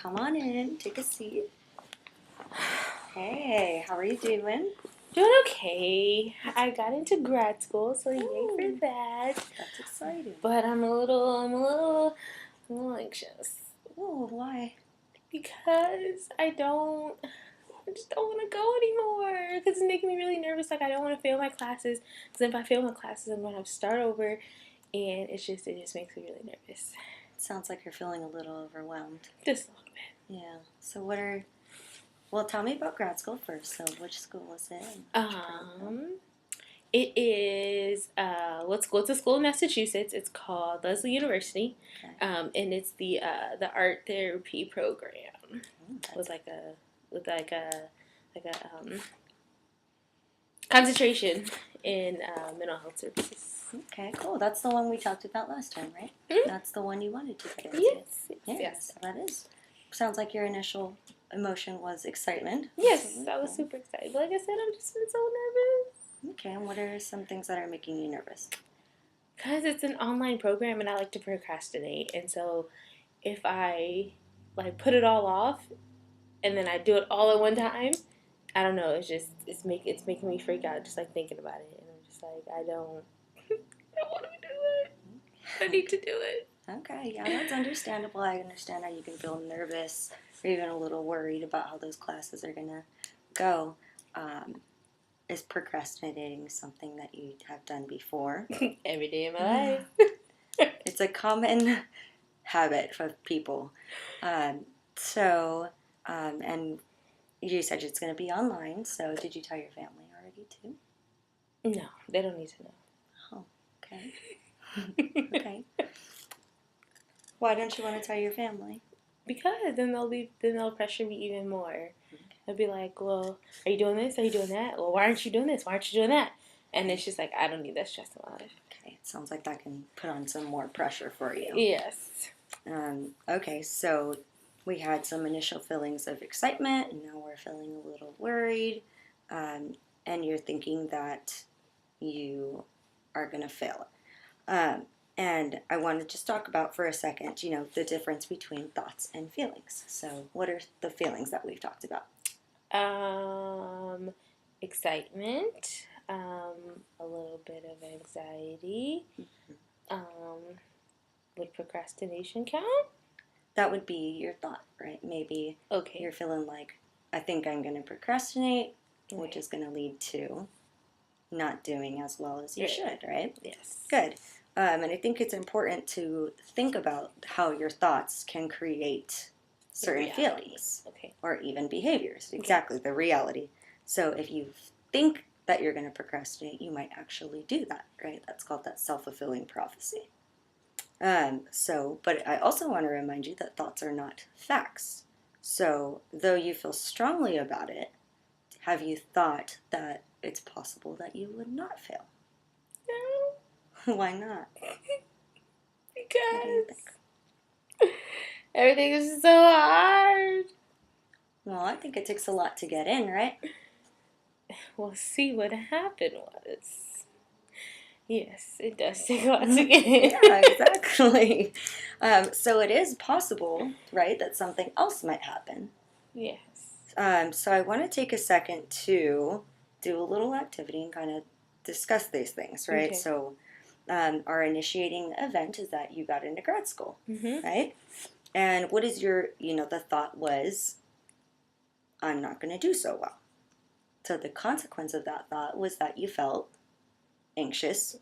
Come on in, take a seat. Hey, how are you doing? Doing okay. I got into grad school, so yay for that. That's exciting. But I'm a little anxious Oh, why? because I just don't want to go anymore. Because it's making me really nervous. Like I don't want to fail my classes. Because if I fail my classes, I'm gonna have to start over, and it just makes me really nervous. It sounds like you're feeling a little overwhelmed. Just a little bit. Yeah. So well, tell me about grad school first. So which school is it? It is what's a school in Massachusetts. It's called Lesley University, Okay. And it's the art therapy program with concentration in mental health services. Okay, cool. That's the one we talked about last time, right? Mm-hmm. That's the one you wanted to get into. Yes. That is. Sounds like your initial emotion was excitement. Yes, Absolutely. I was super excited. But like I said, I'm just been so nervous. Okay, and what are some things that are making you nervous? Because it's an online program and I like to procrastinate. And so if I put it all off and then I do it all at one time, I don't know, it's making me freak out just thinking about it. And I'm just I don't want to do it. I need to do it. Okay, yeah, that's understandable. I understand how you can feel nervous or even a little worried about how those classes are gonna go. Is procrastinating something that you have done before? Every day of my life. It's a common habit for people. And you said it's going to be online, so did you tell your family already too? No, they don't need to know. Oh, okay. Okay. Why don't you want to tell your family? Because then they'll pressure me even more. They'll be like, well, are you doing this? Are you doing that? Well, why aren't you doing this? Why aren't you doing that? And it's just I don't need that stress in my life. Okay, it sounds like that can put on some more pressure for you. Yes. Okay, so we had some initial feelings of excitement, and now we're feeling a little worried, and you're thinking that you are going to fail. And I want to just talk about for a second, the difference between thoughts and feelings. So what are the feelings that we've talked about? Excitement, a little bit of anxiety. Would procrastination count? That would be your thought, right? Maybe you're feeling like, I think I'm going to procrastinate, which is going to lead to not doing as well as you should, right? Yes. Good. And I think it's important to think about how your thoughts can create certain feelings or even behaviors. Exactly, the reality. So if you think that you're going to procrastinate, you might actually do that, right? That's called that self-fulfilling prophecy. But I also want to remind you that thoughts are not facts. So though you feel strongly about it, have you thought that it's possible that you would not fail? No. Why not? Because everything is so hard. Well, I think it takes a lot to get in, right? Well, see, what happened was, yes, it does take a lot to get in. Yeah, exactly. So it is possible, right, that something else might happen. Yes. So I want to take a second to do a little activity and kind of discuss these things, right? Okay. So our initiating event is that you got into grad school, right? And what is the thought was, I'm not going to do so well. So the consequence of that thought was that you felt anxious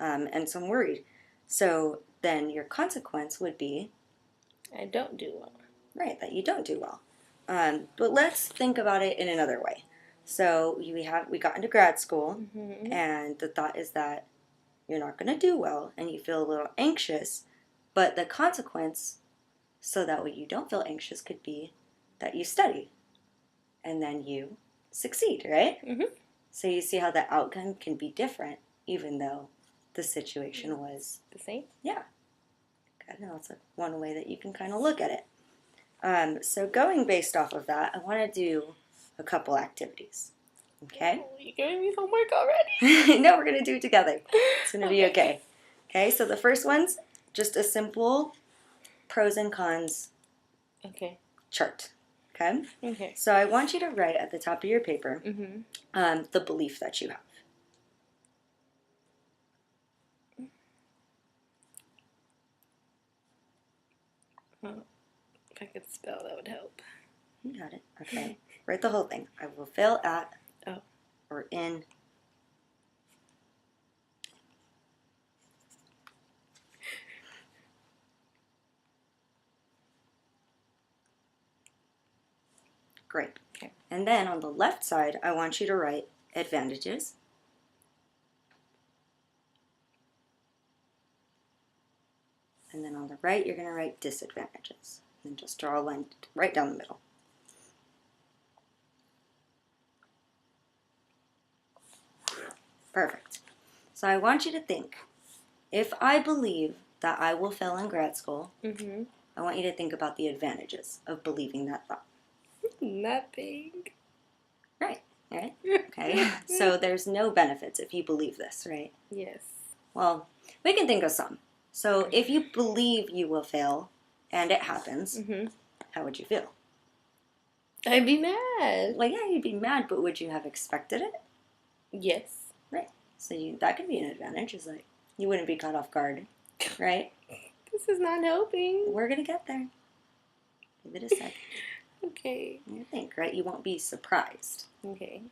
and some worried. So then your consequence would be, I don't do well. Right, that you don't do well. But let's think about it in another way. So we got into grad school, and the thought is that you're not going to do well, and you feel a little anxious. But the consequence, so that way you don't feel anxious, could be that you study, and then you succeed, right? So you see how the outcome can be different, even though the situation was the same. Yeah. I know that's one way that you can kind of look at it. So going based off of that, I want to do a couple activities. Okay? Oh, you're giving me homework already? No, we're going to do it together. It's going to be okay. Okay, so the first one's just a simple pros and cons chart. Okay? Okay. So I want you to write at the top of your paper the belief that you have. Well, if I could spell, that would help. You got it. Okay. Write the whole thing. I will fail at or in. Great. Okay. And then on the left side, I want you to write advantages. And then on the right, you're going to write disadvantages. And just draw a line right down the middle. Perfect. So I want you to think, if I believe that I will fail in grad school, I want you to think about the advantages of believing that thought. Nothing. Right. Okay. So there's no benefits if you believe this, right? Yes. Well, we can think of some. So if you believe you will fail and it happens, how would you feel? I'd be mad. Well, yeah, you'd be mad, but would you have expected it? Yes. Right. So that could be an advantage. Is like you wouldn't be caught off guard, right? This is not helping. We're gonna get there. Give it a sec. Okay. You think, right? You won't be surprised. Okay.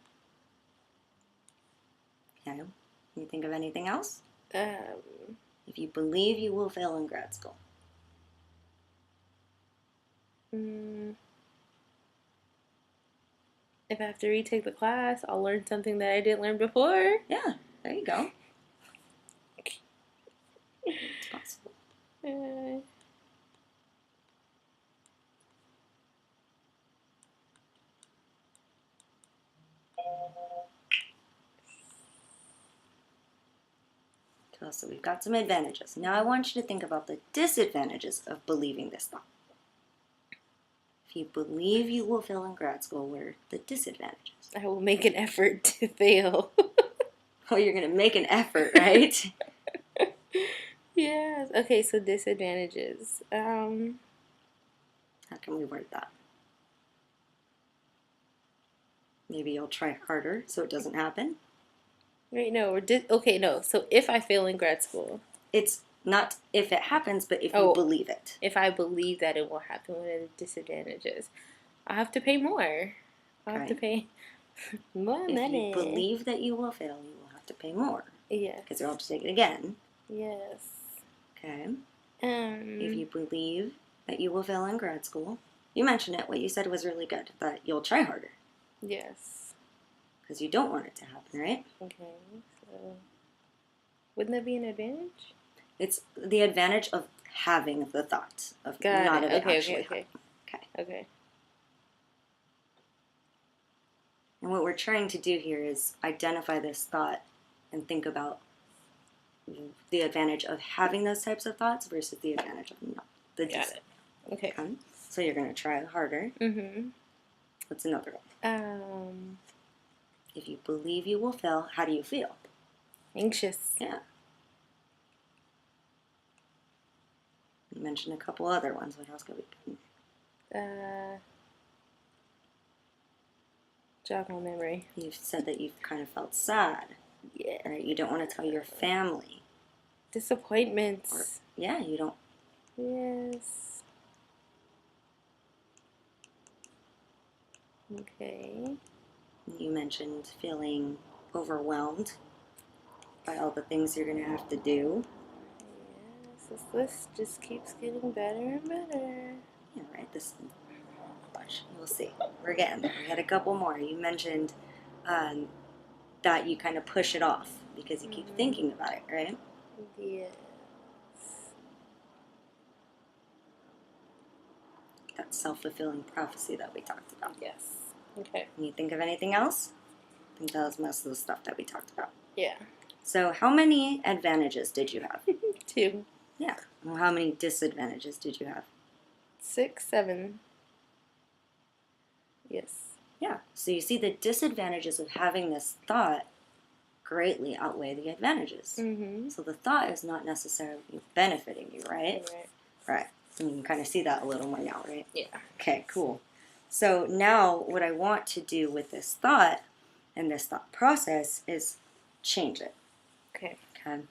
Okay. Can you think of anything else? Um. If you believe you will fail in grad school. If I have to retake the class, I'll learn something that I didn't learn before. Yeah, there you go. It's possible. So we've got some advantages. Now I want you to think about the disadvantages of believing this thought. If you believe you will fail in grad school, what are the disadvantages? I will make an effort to fail. Well, you're going to make an effort, right? Yes. Okay, so disadvantages. How can we word that? Maybe you'll try harder so it doesn't happen. Wait, no, okay, no. So if I fail in grad school. It's not if it happens, but if you believe it. If I believe that it will happen, what are the disadvantages? I have to pay more. I have to pay more money. If you believe that you will fail, you will have to pay more. Yeah. Because you'll have to take it again. Yes. Okay. If you believe that you will fail in grad school, you mentioned it. What you said was really good. That you'll try harder. Yes. Because you don't want it to happen, right? Okay. So, wouldn't that be an advantage? It's the advantage of having the thought of not of it actually happening. Okay. And what we're trying to do here is identify this thought and think about the advantage of having those types of thoughts versus the advantage of not. Got it. Okay. So you're going to try harder. What's another one? If you believe you will fail, how do you feel? Anxious. Yeah. You mentioned a couple other ones. What else could we put? Jog my memory. You've said that you've kind of felt sad. Yeah. Right? You don't want to tell your family. Disappointments. You don't. Yes. Okay. You mentioned feeling overwhelmed by all the things you're going to have to do. Yes, this list just keeps getting better and better. Yeah, right? Gosh, we'll see. We're getting there. We had a couple more. You mentioned that you kind of push it off because you keep thinking about it, right? Yes. That self-fulfilling prophecy that we talked about. Yes. Okay. Can you think of anything else? I think that was most of the stuff that we talked about. Yeah. So how many advantages did you have? 2. Yeah. Well, how many disadvantages did you have? 6, 7. Yes. Yeah. So you see the disadvantages of having this thought greatly outweigh the advantages. So the thought is not necessarily benefiting you, right? Right. And you can kind of see that a little more now, right? Yeah. Okay, cool. So now what I want to do with this thought and this thought process is change it. Okay. Okay.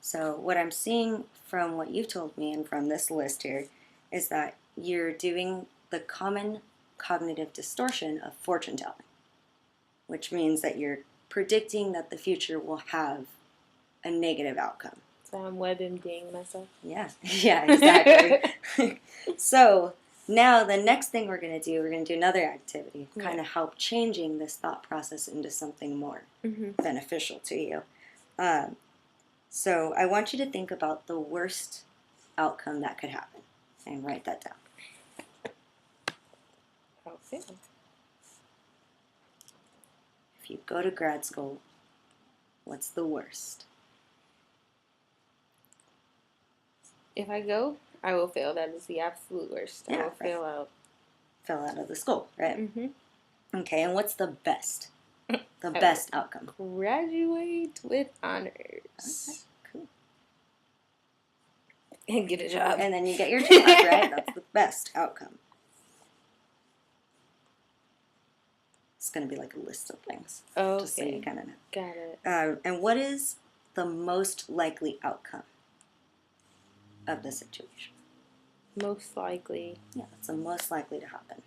So what I'm seeing from what you've told me and from this list here is that you're doing the common cognitive distortion of fortune telling, which means that you're predicting that the future will have a negative outcome. So I'm WebMDing myself. Yeah, yeah, exactly. So now the next thing we're going to do another activity, kind of help changing this thought process into something more beneficial to you. So I want you to think about the worst outcome that could happen and write that down. Okay. If you go to grad school, what's the worst? If I go, I will fail. That is the absolute worst. Yeah, I will fail out. Fail out of the school, right? Mm-hmm. Okay, and what's the best? The best outcome? Graduate with honors. Okay, cool. And get a job. And then you get your job, right? That's the best outcome. It's going to be like a list of things. Okay. Just so you kind of know. Got it. And what is the most likely outcome of the situation? Most likely. Yeah, that's the most likely to happen.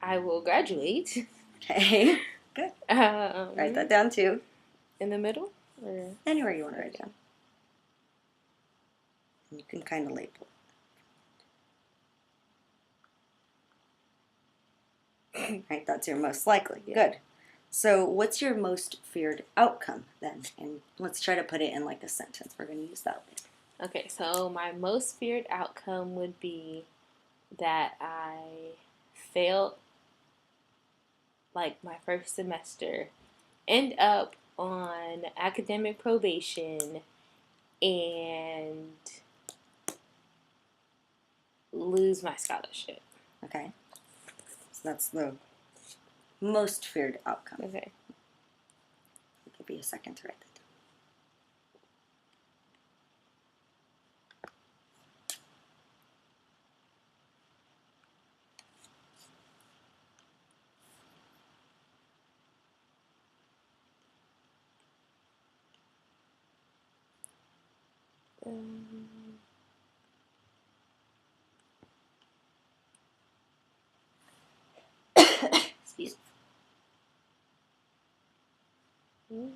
I will graduate. Okay, good. Write that down too. In the middle? Or? Anywhere you want to write it down. And you can kind of label it. Right, that's your most likely. Yeah. Good. So what's your most feared outcome then? And let's try to put it in like a sentence. We're going to use that later. Okay, so my most feared outcome would be that I failed like my first semester, end up on academic probation, and lose my scholarship. Okay. So that's the most feared outcome. Okay. I'll give you a second to write that down. Excuse me.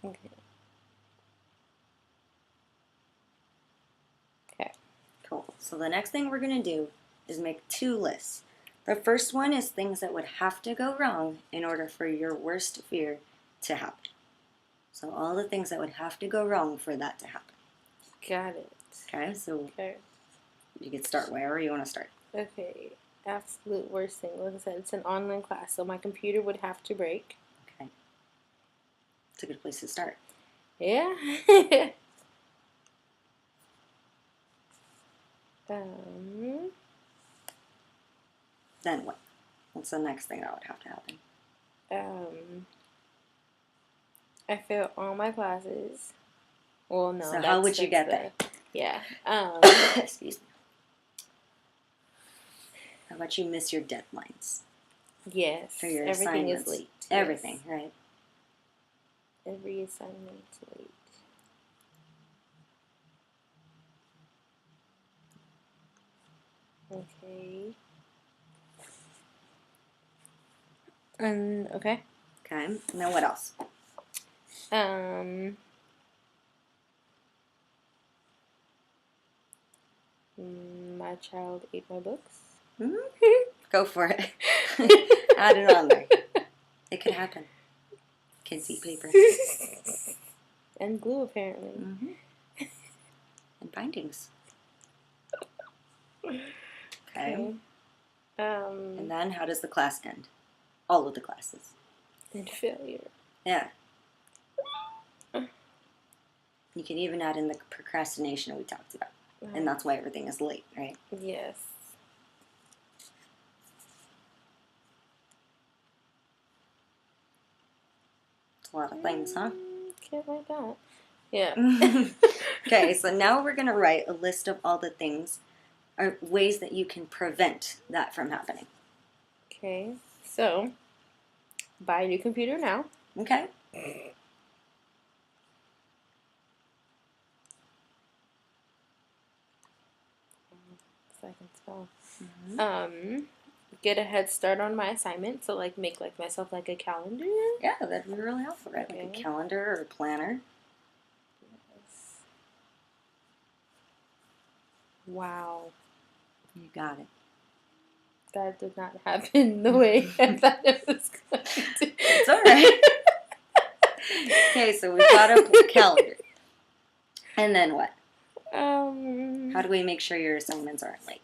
Okay. Okay. Cool. So the next thing we're going to do is make 2 lists. The first one is things that would have to go wrong in order for your worst fear to happen. So all the things that would have to go wrong for that to happen. Got it. Okay, so you can start wherever you want to start. Okay. Absolute worst thing. Like I said, it's an online class, so my computer would have to break. Okay. It's a good place to start. Yeah. Then what? What's the next thing that would have to happen? I failed all my classes. Well, no. So how would you get there? Yeah. Excuse me. How about you miss your deadlines? Yes. For your Everything assignments. is late. Everything, yes. Right? Every assignment's late. Okay. Okay. Okay. And then what else? My child ate my books. Mm-hmm. Go for it. Add it on there. It could happen. Kids eat paper. And glue, apparently. Mm-hmm. And bindings. Okay. And then how does the class end? All of the classes. And failure. Yeah. You can even add in the procrastination we talked about. And that's why everything is late, right? Yes. It's a lot of things, huh? Can't like that. Yeah. Okay, so now we're going to write a list of all the things or ways that you can prevent that from happening. Okay, so buy a new computer now. Okay? So I can spell. Get a head start on my assignment. So like make like myself like a calendar. Yeah, that'd be really helpful, right? Okay. Like a calendar or a planner. Yes. Wow. You got it. That did not happen the way I thought it was going to. It's all right. Okay, so we've got a calendar. And then what? How do we make sure your assignments aren't late?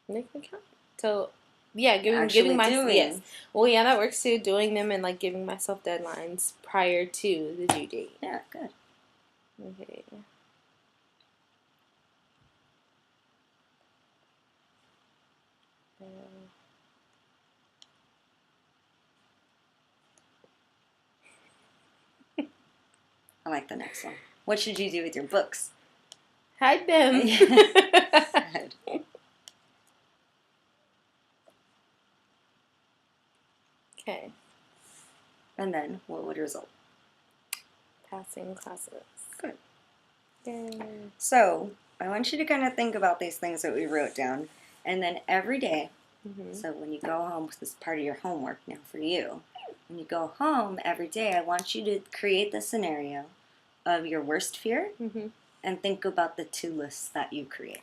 Make them count. So, yeah, Actually giving my doing. yes. Well, yeah, that works too. Doing them and like giving myself deadlines prior to the due date. Yeah, good. Okay. I like the next one. What should you do with your books? Hide them. Good. Okay. And then what would result? Passing classes. Good. Yay. So I want you to kind of think about these things that we wrote down. And then every day, so when you go home, this is part of your homework now for you. When you go home every day, I want you to create the scenario of your worst fear and think about the 2 lists that you created.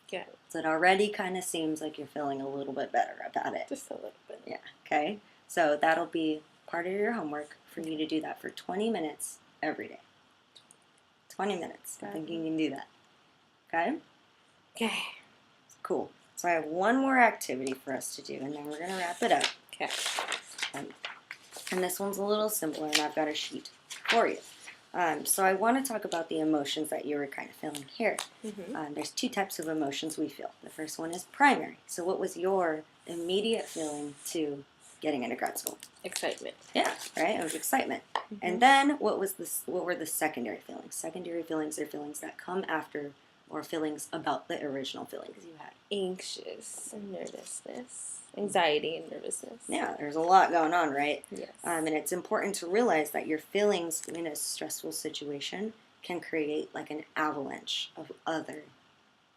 Yeah. So it already kind of seems like you're feeling a little bit better about it. Just a little bit. Yeah, okay? So that'll be part of your homework for you to do that for 20 minutes every day. 20 minutes. I think you can do that. Okay? Okay. Cool. So I have one more activity for us to do, and then we're going to wrap it up. Okay. And this one's a little simpler, and I've got a sheet for you. So I want to talk about the emotions that you were kind of feeling here. There's 2 types of emotions we feel. The first one is primary. So what was your immediate feeling to getting into grad school? Excitement. Yeah, right? It was excitement. And then what were the secondary feelings? Secondary feelings are feelings that come after or feelings about the original feelings you had. Anxious and nervousness. Anxiety and nervousness. Yeah, there's a lot going on, right? Yes. And it's important to realize that your feelings in a stressful situation can create like an avalanche of other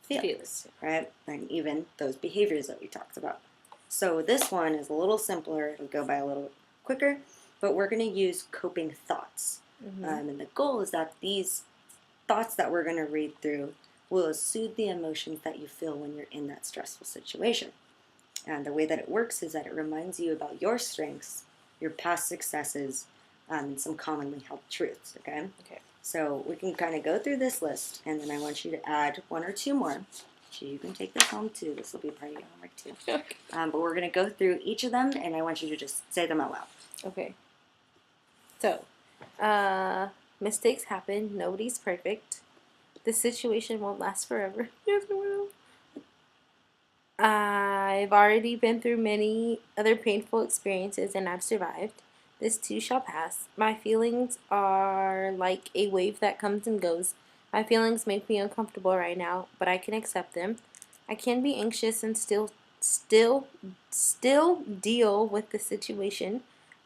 feelings, right? And even those behaviors that we talked about. So this one is a little simpler. It'll go by a little quicker, but we're going to use coping thoughts. And the goal is that these thoughts that we're going to read through will soothe the emotions that you feel when you're in that stressful situation. And the way that it works is that it reminds you about your strengths, your past successes, and some commonly held truths, okay? Okay. So we can kind of go through this list, and then I want you to add 1 or 2 more. So you can take this home too. This will be part of your homework too. Okay. But we're going to go through each of them, and I want you to just say them out loud. Okay. So, mistakes happen. Nobody's perfect. The situation won't last forever. Yes, it will. I've already been through many other painful experiences and I've survived. This too shall pass. My feelings are like a wave that comes and goes. My feelings make me uncomfortable right now, but I can accept them. I can be anxious and still deal with the situation.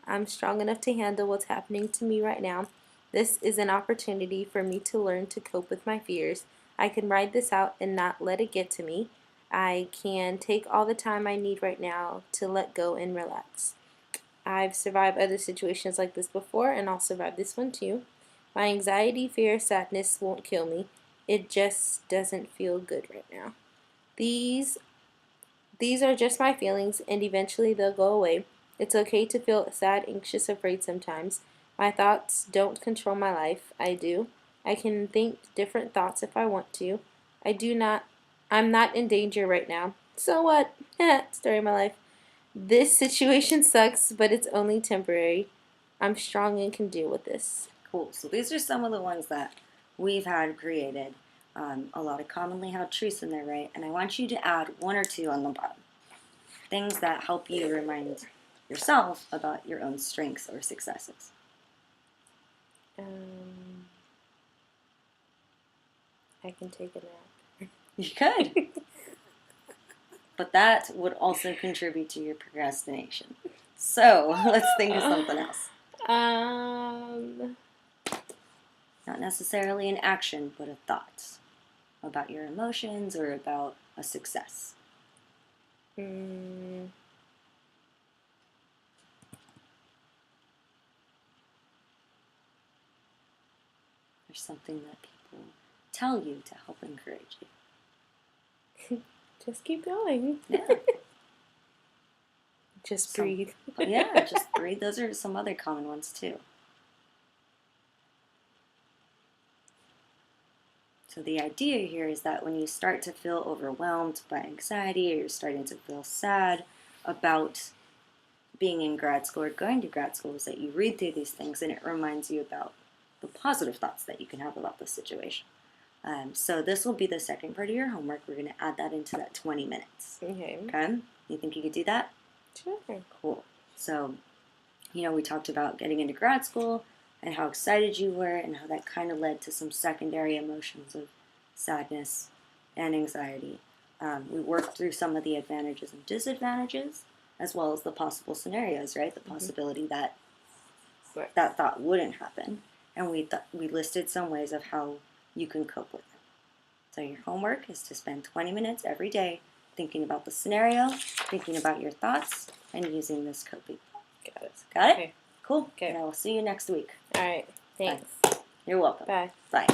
I'm strong enough to handle what's happening to me right now. This is an opportunity for me to learn to cope with my fears. I can ride this out and not let it get to me. I can take all the time I need right now to let go and relax. I've survived other situations like this before, and I'll survive this one too. My anxiety, fear, sadness won't kill me. It just doesn't feel good right now. These are just my feelings, and eventually they'll go away. It's okay to feel sad, anxious, afraid sometimes. My thoughts don't control my life. I do. I can think different thoughts if I want to. I'm not in danger right now. So what? Story of my life. This situation sucks, but it's only temporary. I'm strong and can deal with this. Cool. So these are some of the ones that we've had created. A lot of commonly held truths in there, right? And I want you to add 1 or 2 on the bottom. Things that help you remind yourself about your own strengths or successes. I can take a nap. You could. But that would also contribute to your procrastination. So, let's think of something else. Not necessarily an action, but a thought about your emotions or about a success. There's something that people tell you to help encourage you. Just keep going. Yeah. Just breathe. Yeah, just breathe. Those are some other common ones too. So the idea here is that when you start to feel overwhelmed by anxiety, or you're starting to feel sad about being in grad school or going to grad school, is that you read through these things and it reminds you about the positive thoughts that you can have about the situation. So this will be the second part of your homework. We're going to add that into that 20 minutes. Okay. Okay? You think you could do that? Sure. Cool. So, we talked about getting into grad school and how excited you were and how that kind of led to some secondary emotions of sadness and anxiety. We worked through some of the advantages and disadvantages, as well as the possible scenarios, right? The possibility that that thought wouldn't happen. And we listed some ways of how you can cope with it. So your homework is to spend 20 minutes every day thinking about the scenario, thinking about your thoughts, and using this coping. Got it. Got it? Okay. Cool. Okay. And I will see you next week. All right. Thanks. Bye. You're welcome. Bye. Bye.